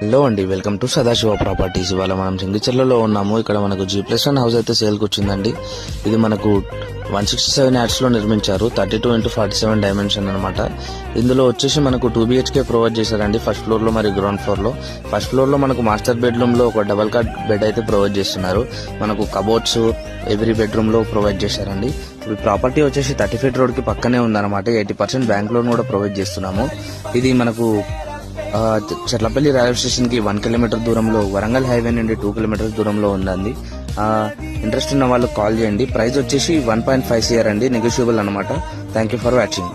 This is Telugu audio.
హలో అండి, వెల్కమ్ టు సదాశివ ప్రాపర్టీస్. ఇవాళ మనం సింగిచర్లలో ఉన్నాము. ఇక్కడ మనకు G+1 హౌస్ అయితే సేల్కి వచ్చిందండి. ఇది మనకు 167 యార్డ్స్ లో నిర్మించారు. 32x47 డైమెన్షన్ అనమాట. ఇందులో వచ్చేసి మనకు 2 BHK ప్రొవైడ్ చేశారండి. ఫస్ట్ ఫ్లోర్ లో మరియు గ్రౌండ్ ఫ్లోర్ లో. ఫస్ట్ ఫ్లోర్ లో మనకు మాస్టర్ బెడ్రూమ్ లో ఒక డబల్ కాట్ బెడ్ అయితే ప్రొవైడ్ చేస్తున్నారు. మనకు కబోర్డ్స్ ఎవ్రీ బెడ్రూమ్ లో ప్రొవైడ్ చేశారండి. ఈ ప్రాపర్టీ వచ్చేసి 30 ఫీట్ రోడ్ కి పక్కనే ఉందన్నమాట. 80% బ్యాంక్ లోన్ కూడా ప్రొవైడ్ చేస్తున్నాము. ఇది మనకు చెర్లపల్లి రైల్వే స్టేషన్ కి 1 కిలోమీటర్ దూరంలో, వరంగల్ హైవే నుండి 2 కిలోమీటర్స్ దూరంలో ఉందండి. ఇంట్రెస్ట్ ఉన్న వాళ్ళు కాల్ చేయండి. ప్రైస్ వచ్చేసి 1.5 CR అండి, నెగోషియబుల్ అనమాట. Thank you for watching.